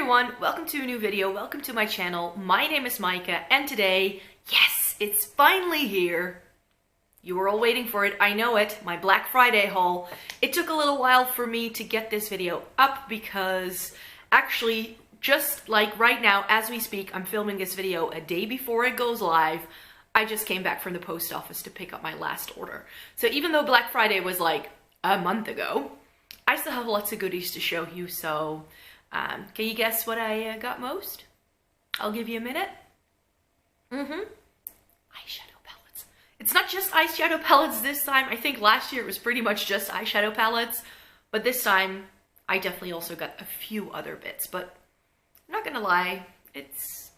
everyone, welcome to a new video, welcome to my channel. My name is Micah, and today, yes, it's finally here. You were all waiting for it, I know it, my Black Friday haul. It took a little while for me to get this video up because actually, just like right now, as we speak, I'm filming this video a day before it goes live. I just came back from the post office to pick up my last order. So even though Black Friday was like a month ago, I still have lots of goodies to show you, so can you guess what I got most? I'll give you a minute. Eyeshadow palettes. It's not just eyeshadow palettes this time. I think last year it was pretty much just eyeshadow palettes, but this time I definitely also got a few other bits, but I'm not gonna lie, it's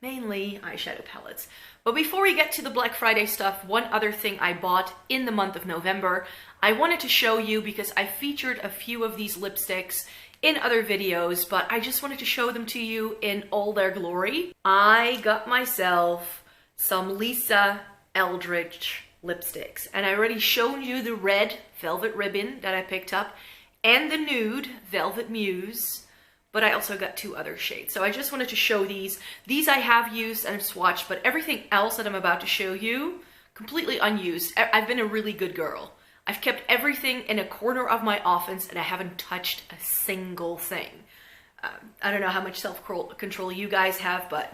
mainly eyeshadow palettes. But before we get to the Black Friday stuff, one other thing I bought in the month of November, I wanted to show you because I featured a few of these lipsticks in other videos, but I just wanted to show them to you in all their glory. I got myself some Lisa Eldridge lipsticks, and I already shown you the red Velvet Ribbon that I picked up and the nude Velvet Muse, but I also got two other shades. So I just wanted to show these. These I have used and swatched, but everything else that I'm about to show you, completely unused. I've been a really good girl. I've kept everything in a corner of my office and I haven't touched a single thing. I don't know how much self-control you guys have, but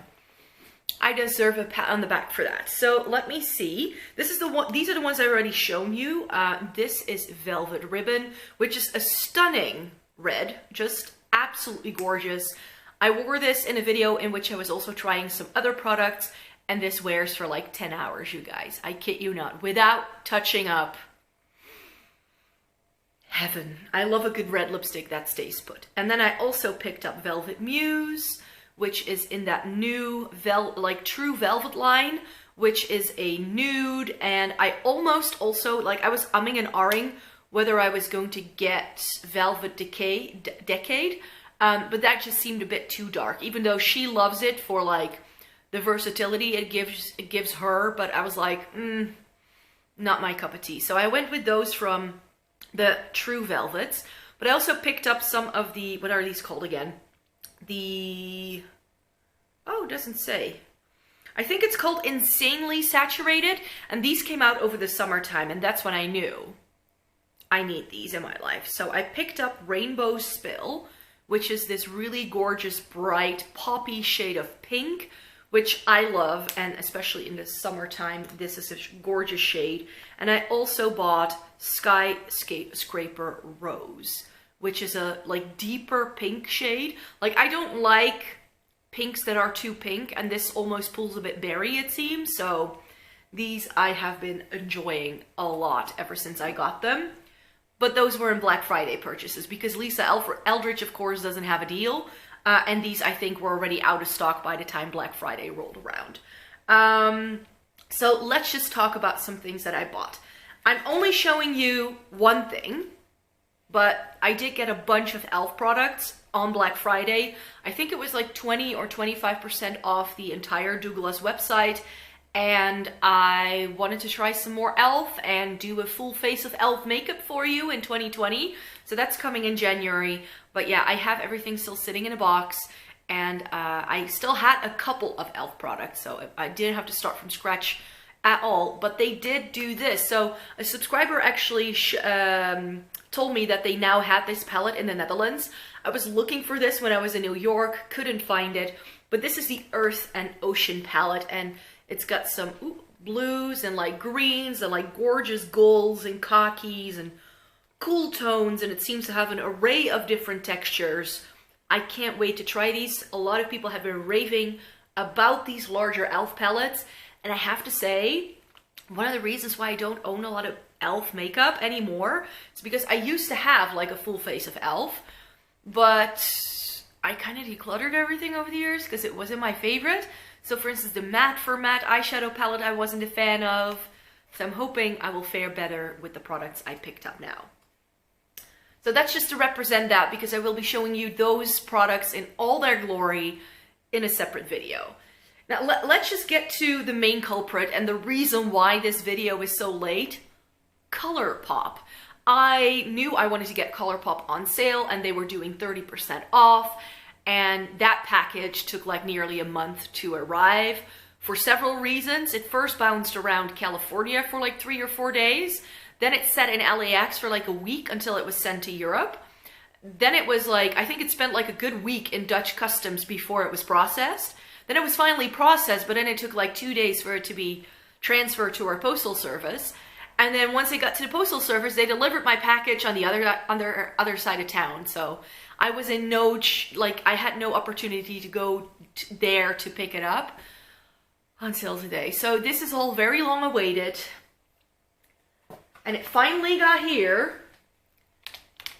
I deserve a pat on the back for that. So let me see. This is the one. These are the ones I already shown you. This is Velvet Ribbon, which is a stunning red, just absolutely gorgeous. I wore this in a video in which I was also trying some other products, and this wears for like 10 hours, you guys. I kid you not, without touching up. Heaven. I love a good red lipstick that stays put. And then I also picked up Velvet Muse, which is in that new true velvet line, which is a nude. And I almost also, like, I was umming and ahhing whether I was going to get Velvet Decay, but that just seemed a bit too dark, even though she loves it for like the versatility it gives her, but I was like, not my cup of tea. So I went with those from the True Velvets, but I also picked up some of the, what are these called again? The, oh, it doesn't say. I think it's called Insanely Saturated, and these came out over the summertime, and that's when I knew I need these in my life. So I picked up Rainbow Spill, which is this really gorgeous, bright, poppy shade of pink, which I love, and especially in the summertime, this is a gorgeous shade. And I also bought Skyscraper Rose, which is a like deeper pink shade. Like, I don't like pinks that are too pink, and this almost pulls a bit berry, it seems. So these I have been enjoying a lot ever since I got them. But those were in Black Friday purchases because Lisa Eldridge, of course, doesn't have a deal. And these, I think, were already out of stock by the time Black Friday rolled around. So let's just talk about some things that I bought. I'm only showing you one thing, but I did get a bunch of e.l.f. products on Black Friday. I think it was like 20 or 25% off the entire Douglas website. And I wanted to try some more e.l.f. and do a full face of e.l.f. makeup for you in 2020. So that's coming in January. But yeah, I have everything still sitting in a box. And I still had a couple of e.l.f. products. So I didn't have to start from scratch at all. But they did do this. So a subscriber actually told me that they now had this palette in the Netherlands. I was looking for this when I was in New York. Couldn't find it. But this is the Earth and Ocean palette. And it's got some blues and like greens and like gorgeous golds and khakis and cool tones, and it seems to have an array of different textures. I can't wait to try these. A lot of people have been raving about these larger e.l.f. palettes, and I have to say, one of the reasons why I don't own a lot of e.l.f. makeup anymore is because I used to have like a full face of e.l.f., but I kind of decluttered everything over the years because it wasn't my favorite. So for instance, the Matte for Matte eyeshadow palette I wasn't a fan of. So I'm hoping I will fare better with the products I picked up now. So that's just to represent that, because I will be showing you those products in all their glory in a separate video. Now let's just get to the main culprit and the reason why this video is so late. ColourPop. I knew I wanted to get ColourPop on sale and they were doing 30% off. and that package took like nearly a month to arrive for several reasons. It first bounced around California for like 3 or 4 days. Then it sat in LAX for like a week until it was sent to Europe. Then it was like, I think it spent like a good week in Dutch customs before it was processed. Then it was finally processed, but then it took like 2 days for it to be transferred to our postal service. And then once it got to the postal service, they delivered my package on the other side of town. So I was in I had no opportunity to go there to pick it up until today. So this is all very long awaited. And it finally got here.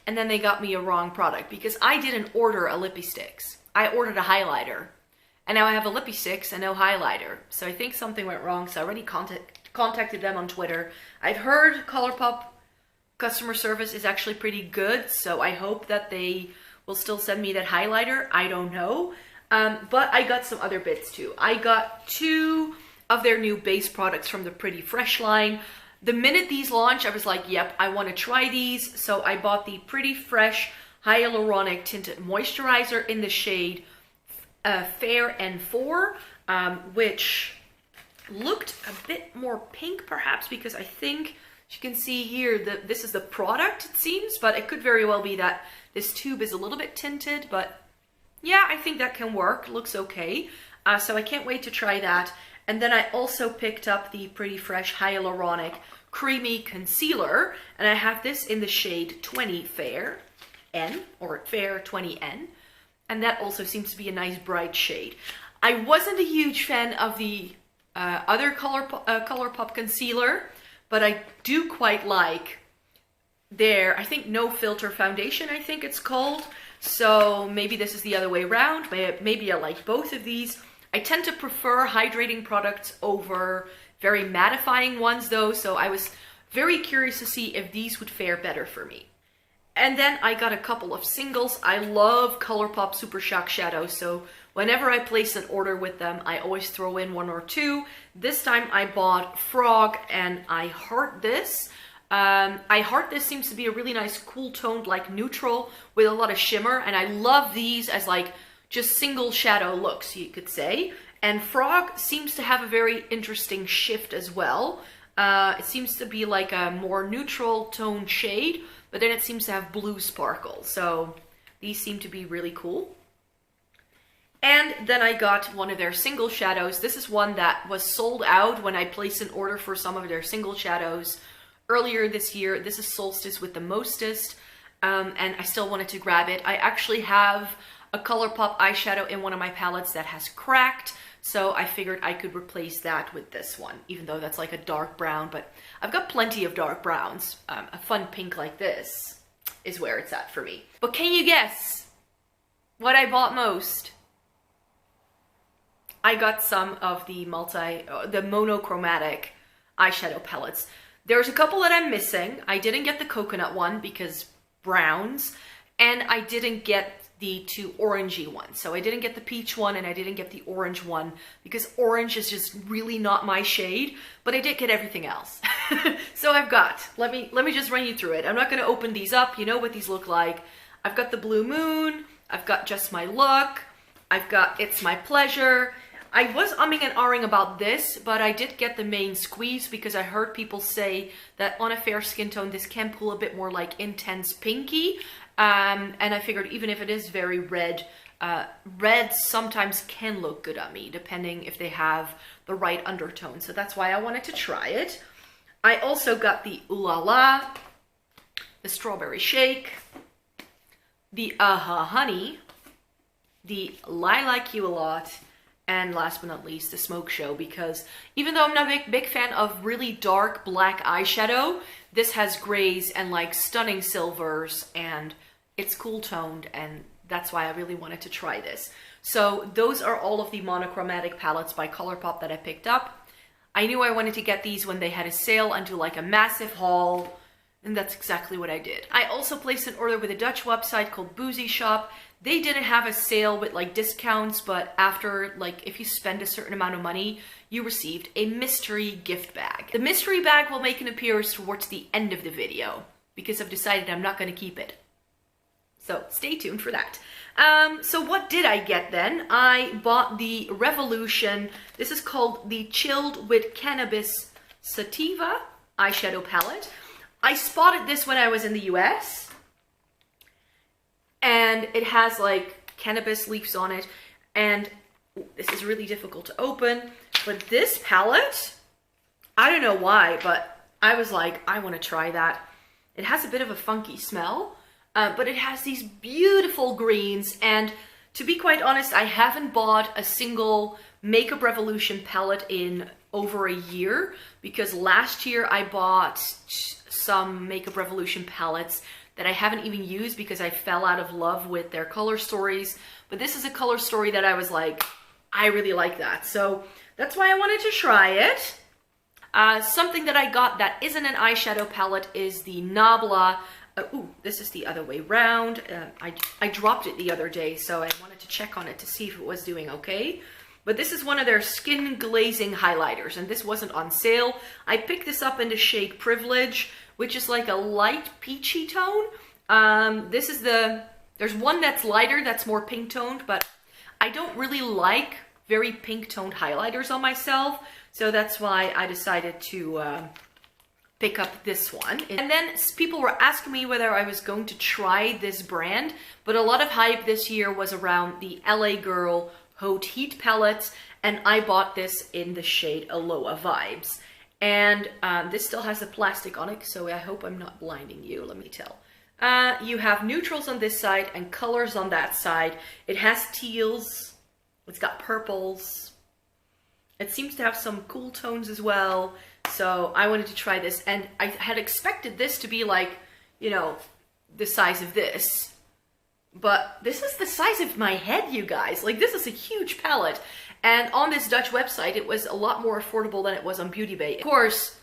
And then they got me a wrong product because I didn't order a lippy sticks. I ordered a highlighter. And now I have a lippy sticks and no highlighter. So I think something went wrong. So I already contacted them on Twitter. I've heard ColourPop customer service is actually pretty good. So I hope that they will still send me that highlighter. I don't know. But I got some other bits too. I got 2 of their new base products from the Pretty Fresh line. The minute these launched, I was like, yep, I want to try these. So I bought the Pretty Fresh Hyaluronic Tinted Moisturizer in the shade Fair N4, which looked a bit more pink perhaps, because I think, as you can see here, that this is the product, it seems, but it could very well be that this tube is a little bit tinted, but yeah, I think that can work. Looks okay. So I can't wait to try that. And then I also picked up the Pretty Fresh Hyaluronic Creamy Concealer, and I have this in the shade 20 Fair N, or Fair 20N, and that also seems to be a nice bright shade. I wasn't a huge fan of the other ColourPop concealer, but I do quite like their, I think, No Filter Foundation, I think it's called. So maybe this is the other way around. Maybe I like both of these. I tend to prefer hydrating products over very mattifying ones though, so I was very curious to see if these would fare better for me. And then I got a couple of singles. I love ColourPop Super Shock Shadows, so whenever I place an order with them, I always throw in 1 or 2. This time I bought Frog and I Heart This. I Heart This seems to be a really nice cool toned, like neutral with a lot of shimmer, and I love these as like just single shadow looks, you could say. And Frog seems to have a very interesting shift as well. It seems to be like a more neutral toned shade, but then it seems to have blue sparkle. So these seem to be really cool. And then I got one of their single shadows. This is one that was sold out when I placed an order for some of their single shadows earlier this year. This is Solstice with the Mostest, and I still wanted to grab it. I actually have a ColourPop eyeshadow in one of my palettes that has cracked, so I figured I could replace that with this one, even though that's like a dark brown, but I've got plenty of dark browns. A fun pink like this is where it's at for me. But can you guess what I bought most? I got some of the monochromatic eyeshadow palettes. There's a couple that I'm missing. I didn't get the coconut one because browns, and I didn't get the 2 orangey ones. So I didn't get the peach one and I didn't get the orange one because orange is just really not my shade, but I did get everything else. So I've got, let me just run you through it. I'm not going to open these up. You know what these look like. I've got the Blue Moon. I've got Just My Look. I've got It's My Pleasure. I was umming and ahhing about this, but I did get the main squeeze because I heard people say that on a fair skin tone, this can pull a bit more like intense pinky. And I figured even if it is very red, red sometimes can look good on me, depending if they have the right undertone. So that's why I wanted to try it. I also got the Ooh La La, the Strawberry Shake, the Aha Honey, the Lilac You A Lot, and last but not least, the Smoke Show, because even though I'm not a big fan of really dark black eyeshadow, this has grays and like stunning silvers, and it's cool toned, and that's why I really wanted to try this. So those are all of the monochromatic palettes by ColourPop that I picked up. I knew I wanted to get these when they had a sale and do like a massive haul, and that's exactly what I did. I also placed an order with a Dutch website called Boozy Shop. They didn't have a sale with like discounts, but after, like, if you spend a certain amount of money, you received a mystery gift bag. The mystery bag will make an appearance towards the end of the video because I've decided I'm not going to keep it. So stay tuned for that. So what did I get then? I bought the Revolution. This is called the Chilled with Cannabis Sativa eyeshadow palette. I spotted this when I was in the US. And it has like cannabis leaves on it. And this is really difficult to open. But this palette, I don't know why, but I was like, I want to try that. It has a bit of a funky smell. But it has these beautiful greens, and to be quite honest, I haven't bought a single Makeup Revolution palette in over a year, because last year I bought some Makeup Revolution palettes that I haven't even used because I fell out of love with their color stories. But this is a color story that I was like, I really like that. So that's why I wanted to try it. Something that I got that isn't an eyeshadow palette is the Nabla. Ooh, this is the other way round. I dropped it the other day, so I wanted to check on it to see if it was doing okay. But this is one of their skin glazing highlighters, and this wasn't on sale. I picked this up in the shade Privilege, which is like a light peachy tone. There's one that's lighter, that's more pink toned, but I don't really like very pink toned highlighters on myself, so that's why I decided to pick up this one. And then people were asking me whether I was going to try this brand, but a lot of hype this year was around the LA Girl Haute Heat palette, and I bought this in the shade Aloha Vibes. And this still has the plastic on it, so I hope I'm not blinding you, let me tell. You have neutrals on this side and colors on that side. It has teals, it's got purples. It seems to have some cool tones as well. So I wanted to try this, and I had expected this to be like, you know, the size of this. But this is the size of my head, you guys. Like, this is a huge palette. And on this Dutch website, it was a lot more affordable than it was on Beauty Bay. Of course,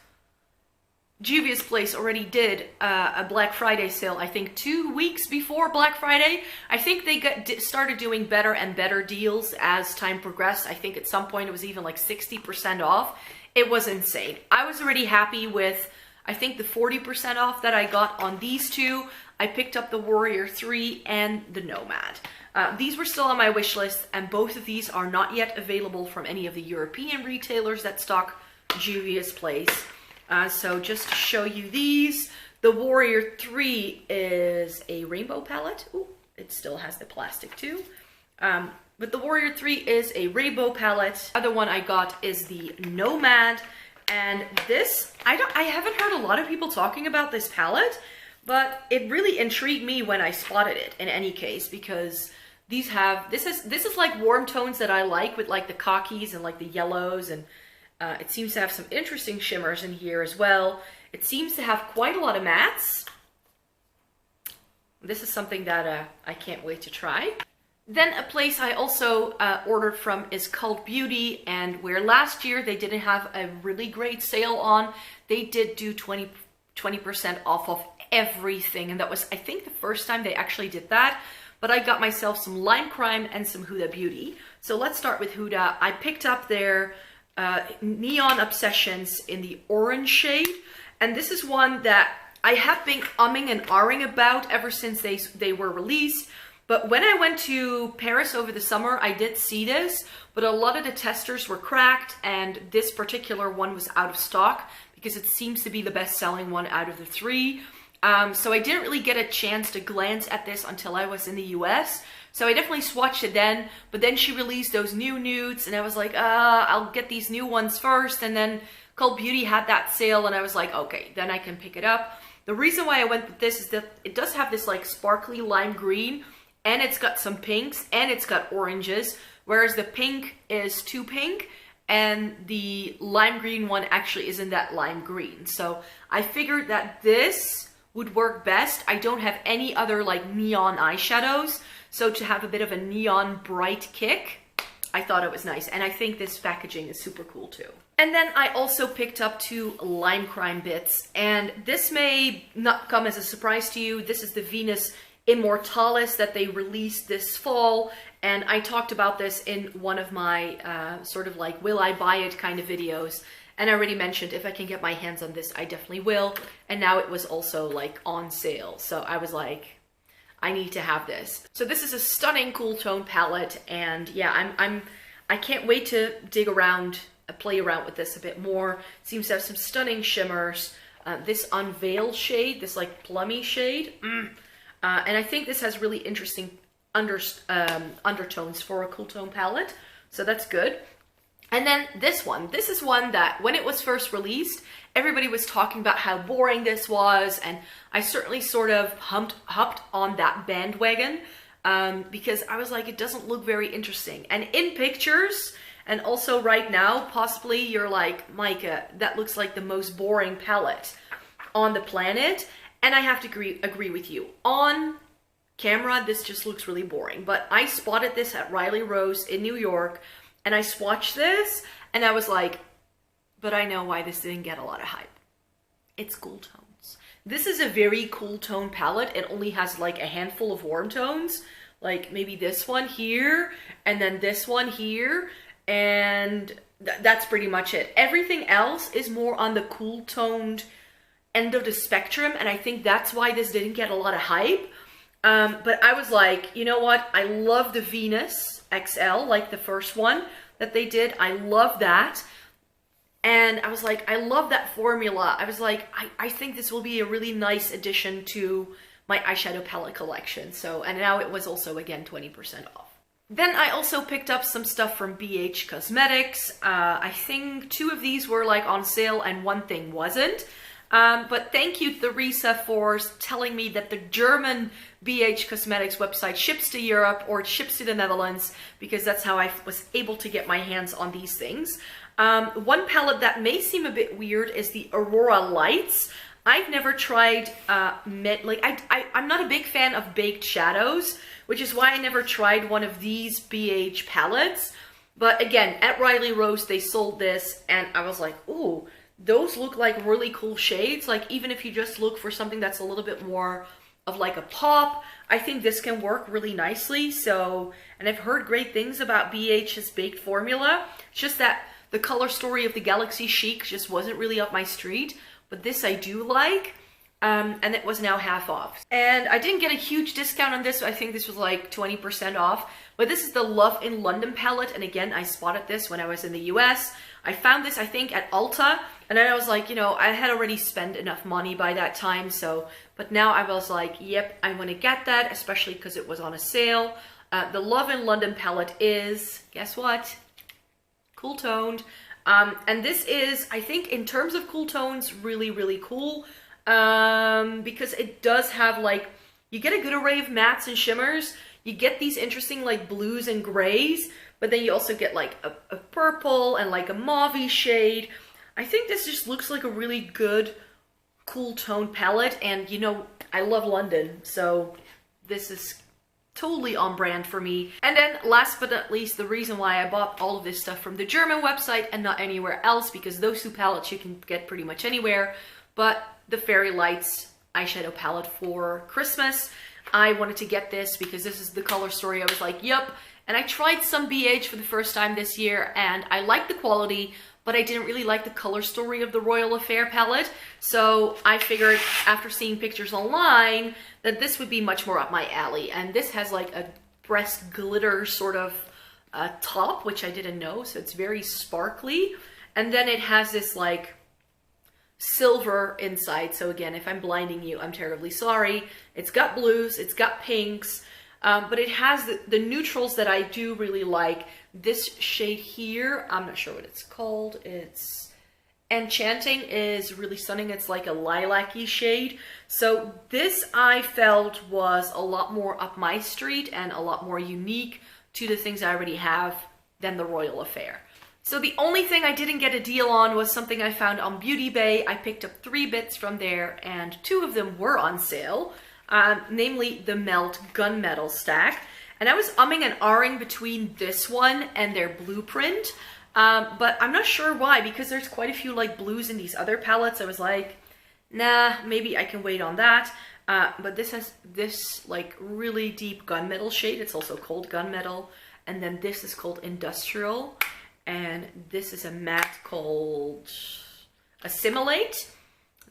Juvia's place already did a Black Friday sale, I think 2 weeks before Black Friday. I think they started doing better and better deals as time progressed. I think at some point it was even like 60% off. It was insane. I was already happy with, I think, the 40% off that I got on these two. I picked up the Warrior 3 and the Nomad. These were still on my wish list, and both of these are not yet available from any of the European retailers that stock Juvia's place. So just to show you these, the Warrior 3 is a rainbow palette. Ooh, it still has the plastic too. But the Warrior 3 is a rainbow palette. The other one I got is the Nomad. And this, I haven't heard a lot of people talking about this palette, but it really intrigued me when I spotted it in any case, because these have, this is like warm tones that I like, with like the khakis and like the yellows, and it seems to have some interesting shimmers in here as well. It seems to have quite a lot of mattes. This is something that I can't wait to try. Then a place I also ordered from is Cult Beauty, and where last year they didn't have a really great sale on, they did do 20% off of everything, and that was, I think, the first time they actually did that. But I got myself some Lime Crime and some Huda Beauty. So let's start with Huda. I picked up their Neon Obsessions in the orange shade, and this is one that I have been umming and ahhing about ever since they were released. But when I went to Paris over the summer, I did see this, but a lot of the testers were cracked, and this particular one was out of stock because it seems to be the best-selling one out of the three. So I didn't really get a chance to glance at this until I was in the US. So I definitely swatched it then, but then she released those new nudes, and I was like, I'll get these new ones first, and then Cult Beauty had that sale, and I was like, okay, then I can pick it up. The reason why I went with this is that it does have this like sparkly lime green, and it's got some pinks, and it's got oranges, whereas the pink is too pink, and the lime green one actually isn't that lime green. So I figured that this would work best. I don't have any other like neon eyeshadows, so to have a bit of a neon bright kick, I thought it was nice, and I think this packaging is super cool too. And then I also picked up 2 Lime Crime bits, and this may not come as a surprise to you. This is the Venus Immortalis that they released this fall, and I talked about this in one of my sort of like will I buy it kind of videos, and I already mentioned if I can get my hands on this I definitely will, and now it was also like on sale, so I was like, I need to have this. So this is a stunning cool tone palette, and yeah, I can't wait to dig around, play around with this a bit more. Seems to have some stunning shimmers. This Unveil shade, this like plummy shade, and I think this has really interesting undertones for a cool tone palette, so that's good. And then this is one that when it was first released, everybody was talking about how boring this was, and I certainly sort of hopped on that bandwagon because I was like, it doesn't look very interesting. And in pictures, and also right now, possibly you're like, Micah, that looks like the most boring palette on the planet. And I have to agree with you. On camera, this just looks really boring. But I spotted this at Riley Rose in New York, and I swatched this, and I was like, but I know why this didn't get a lot of hype. It's cool tones. This is a very cool tone palette. It only has like a handful of warm tones, like maybe this one here, and then this one here, and that's pretty much it. Everything else is more on the cool toned end of the spectrum, and I think that's why this didn't get a lot of hype. But I was like, you know what? I love the Venus XL, like the first one that they did. I love that. And I was like, I love that formula. I was like, I think this will be a really nice addition to my eyeshadow palette collection. So, and now it was also, again, 20% off. Then I also picked up some stuff from BH Cosmetics. I think 2 of these were like on sale and 1 thing wasn't. But thank you, Theresa, for telling me that the German BH Cosmetics website ships to Europe, or it ships to the Netherlands, because that's how I was able to get my hands on these things. One palette that may seem a bit weird is the Aurora Lights. I've never tried, I'm not a big fan of baked shadows, which is why I never tried one of these BH palettes. But again, at Riley Rose, they sold this, and I was like, ooh, those look like really cool shades. Like, even if you just look for something that's a little bit more of like a pop, I think this can work really nicely. So, and I've heard great things about BH's baked formula. It's just that the color story of the Galaxy Chic just wasn't really up my street, but this I do like. And it was now half off. And I didn't get a huge discount on this, so I think this was like 20% off. But this is the Love in London palette, and again, I spotted this when I was in the US. I found this, I think, at Ulta, and then I was like, you know, I had already spent enough money by that time, so, but now I was like, yep, I want to get that, especially because it was on a sale. The Love in London palette is, guess what? Cool toned. And this is, I think, in terms of cool tones, really, really cool. Because it does have like, you get a good array of mattes and shimmers, you get these interesting like blues and grays, but then you also get like a purple and like a mauve shade. I think this just looks like a really good cool tone palette, and you know, I love London, so this is totally on brand for me. And then last but not least, the reason why I bought all of this stuff from the German website and not anywhere else, because those 2 palettes you can get pretty much anywhere, but the Fairy Lights eyeshadow palette for Christmas. I wanted to get this because this is the color story. I was like, yep. And I tried some BH for the first time this year, and I liked the quality, but I didn't really like the color story of the Royal Affair palette. So I figured, after seeing pictures online, that this would be much more up my alley. And this has like a breast glitter sort of top, which I didn't know. So it's very sparkly. And then it has this like silver inside. So again, if I'm blinding you, I'm terribly sorry. It's got blues, it's got pinks, but it has the neutrals that I do really like. This shade here, I'm not sure what it's called. It's Enchanting, is really stunning. It's like a lilac-y shade. So this I felt was a lot more up my street and a lot more unique to the things I already have than the Royal Affair. So the only thing I didn't get a deal on was something I found on Beauty Bay. I picked up 3 bits from there, and 2 of them were on sale, namely the Melt Gunmetal stack. And I was umming and ahhing between this one and their Blueprint, but I'm not sure why, because there's quite a few like blues in these other palettes. I was like, nah, maybe I can wait on that. But this has this like really deep gunmetal shade. It's also called Gunmetal. And then this is called Industrial. And this is a matte called Assimilate.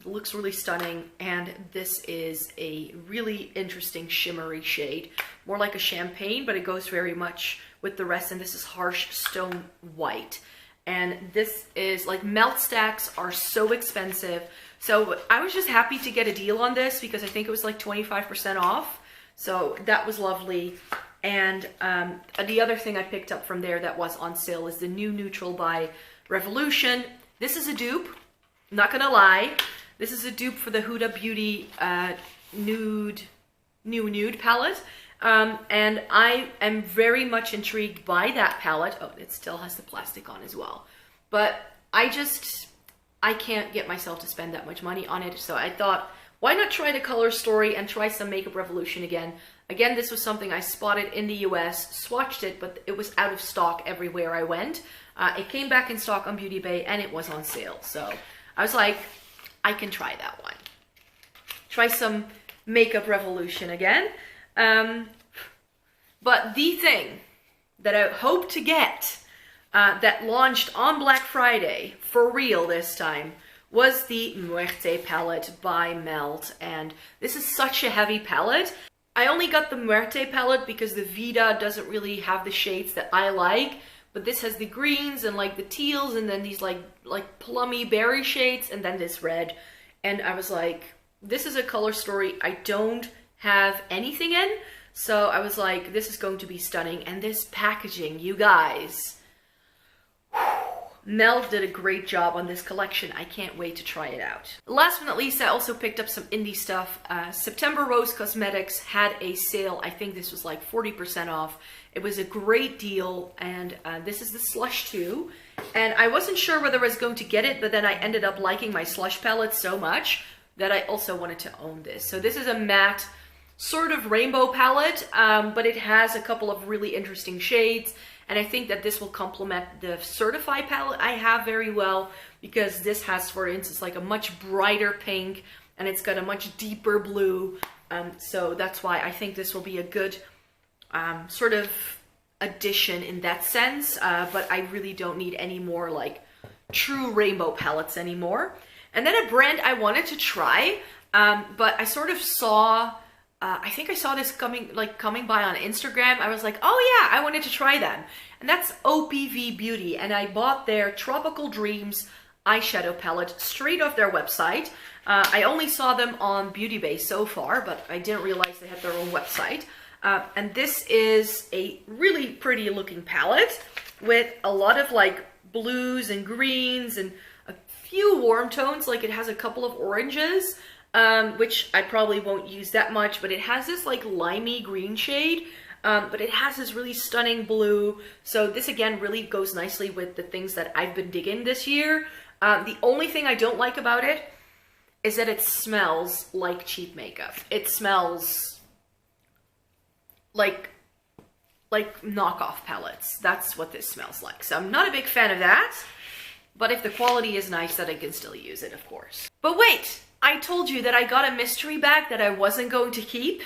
It looks really stunning, and this is a really interesting shimmery shade. More like a champagne, but it goes very much with the rest, and this is Harsh Stone White. And this is like, melt stacks are so expensive. So I was just happy to get a deal on this because I think it was like 25% off. So that was lovely. And the other thing I picked up from there that was on sale is the new Neutral by Revolution. This is a dupe, I'm not gonna lie. This is a dupe for the Huda Beauty Nude palette. And I am very much intrigued by that palette. Oh, it still has the plastic on as well. But I can't get myself to spend that much money on it. So I thought, why not try the Color Story and try some Makeup Revolution again? Again, this was something I spotted in the US, swatched it, but it was out of stock everywhere I went. It came back in stock on Beauty Bay and it was on sale. So I was like, I can try that one. Try some Makeup Revolution again. But the thing that I hope to get that launched on Black Friday, for real this time, was the Muerte palette by Melt. And this is such a heavy palette. I only got the Muerte palette because the Vida doesn't really have the shades that I like. But this has the greens and like the teals and then these like plummy berry shades and then this red. And I was like, this is a Color Story I don't have anything in. So I was like, this is going to be stunning. And this packaging, you guys, Mel did a great job on this collection. I can't wait to try it out. Last but not least, I also picked up some indie stuff. September Rose Cosmetics had a sale. I think this was like 40% off. It was a great deal, and this is the Slush 2. And I wasn't sure whether I was going to get it, but then I ended up liking my Slush palette so much that I also wanted to own this. So this is a matte sort of rainbow palette, but it has a couple of really interesting shades. And I think that this will complement the Certify palette I have very well, because this has, for instance, like a much brighter pink and it's got a much deeper blue. So that's why I think this will be a good sort of addition in that sense. But I really don't need any more like true rainbow palettes anymore. And then a brand I wanted to try, but I sort of saw, I think I saw this coming by on Instagram. I was like, oh yeah, I wanted to try them. And that's OPV Beauty. And I bought their Tropical Dreams eyeshadow palette straight off their website. I only saw them on Beauty Bay so far, but I didn't realize they had their own website. And this is a really pretty looking palette with a lot of like blues and greens and a few warm tones. Like it has a couple of oranges. Which I probably won't use that much, but it has this like limey green shade, but it has this really stunning blue. So this again really goes nicely with the things that I've been digging this year. The only thing I don't like about it is that it smells like cheap makeup. It smells like knockoff palettes. That's what this smells like. So I'm not a big fan of that, but if the quality is nice, then I can still use it, of course. But wait! I told you that I got a mystery bag that I wasn't going to keep.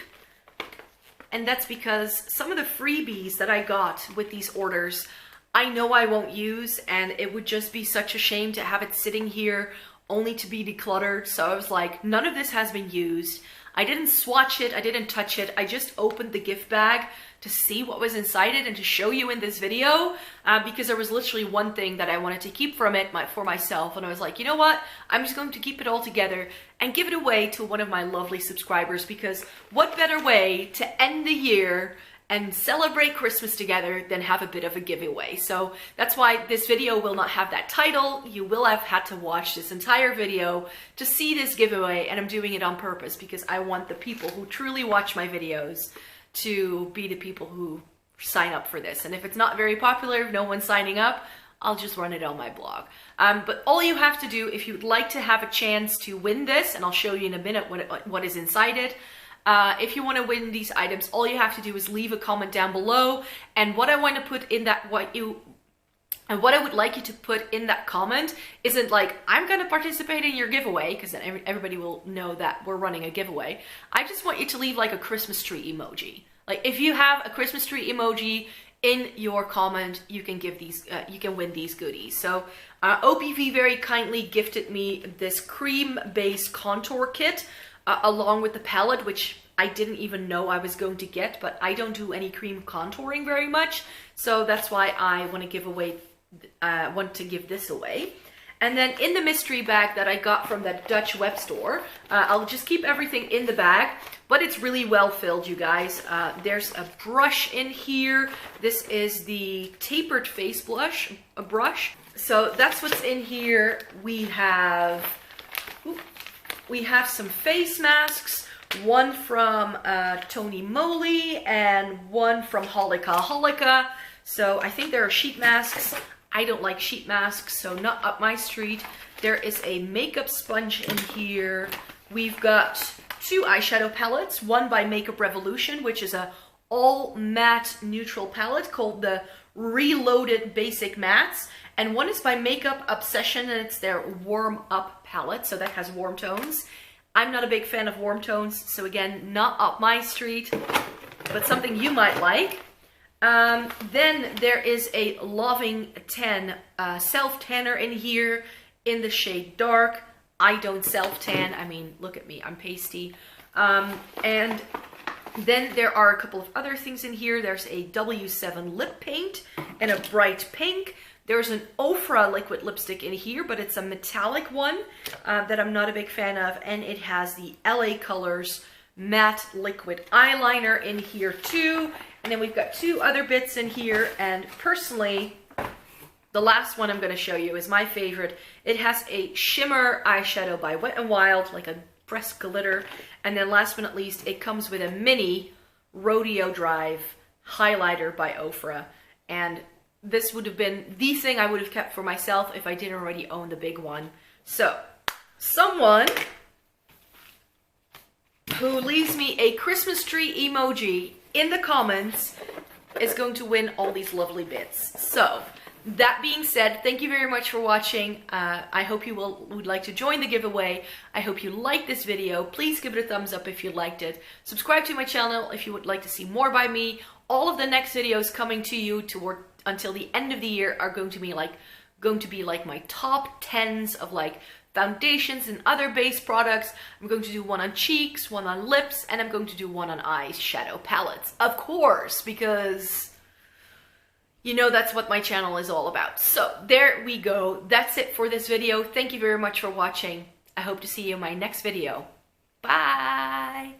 And that's because some of the freebies that I got with these orders, I know I won't use, and it would just be such a shame to have it sitting here only to be decluttered. So I was like, none of this has been used. I didn't swatch it, I didn't touch it. I just opened the gift bag to see what was inside it and to show you in this video, because there was literally one thing that I wanted to keep from it for myself, and I was like, you know what, I'm just going to keep it all together and give it away to one of my lovely subscribers, because what better way to end the year and celebrate Christmas together than have a bit of a giveaway. So that's why this video will not have that title. You will have had to watch this entire video to see this giveaway, and I'm doing it on purpose because I want the people who truly watch my videos to be the people who sign up for this. And if it's not very popular, if no one's signing up, I'll just run it on my blog. But all you have to do, if you'd like to have a chance to win this, and I'll show you in a minute what is inside it, if you want to win these items, all you have to do is leave a comment down below, and what I want to put in that, what I would like you to put in that comment isn't like, I'm going to participate in your giveaway, because then everybody will know that we're running a giveaway. I just want you to leave like a Christmas tree emoji. Like if you have a Christmas tree emoji in your comment, you can give these, you can win these goodies. So OPV very kindly gifted me this cream-based contour kit along with the palette, which I didn't even know I was going to get, but I don't do any cream contouring very much, so that's why I want to give this away. And then in the mystery bag that I got from that Dutch web store, I'll just keep everything in the bag, but it's really well filled, you guys. There's a brush in here. This is the tapered face brush. So that's what's in here. We have some face masks. One from Tony Moly and one from Holika. So I think there are sheet masks. I don't like sheet masks, so not up my street. There is a makeup sponge in here. We've got 2 eyeshadow palettes. One by Makeup Revolution, which is a all matte neutral palette called the Reloaded Basic Mattes. And one is by Makeup Obsession, and it's their Warm Up palette, so that has warm tones. I'm not a big fan of warm tones, so again, not up my street, but something you might like. Then there is a Loving 10 self-tanner in here in the shade Dark. I don't self-tan. I mean, look at me, I'm pasty. And then there are a couple of other things in here. There's a W7 lip paint and a bright pink. There's an Ofra liquid lipstick in here, but it's a metallic one that I'm not a big fan of. And it has the LA Colors matte liquid eyeliner in here too. And then we've got 2 other bits in here. And personally, the last one I'm going to show you is my favorite. It has a shimmer eyeshadow by Wet n Wild, like a pressed glitter. And then last but not least, it comes with a mini Rodeo Drive highlighter by Ofra. And this would have been the thing I would have kept for myself if I didn't already own the big one. So, someone who leaves me a Christmas tree emoji in the comments is going to win all these lovely bits. So, that being said, thank you very much for watching. I hope you would like to join the giveaway. I hope you liked this video. Please give it a thumbs up if you liked it. Subscribe to my channel if you would like to see more by me. All of the next videos coming to you until the end of the year are going to be like my top 10s of like foundations and other base products. I'm going to do one on cheeks, one on lips, and I'm going to do one on eyeshadow palettes. Of course, because you know that's what my channel is all about. So there we go. That's it for this video. Thank you very much for watching. I hope to see you in my next video. Bye!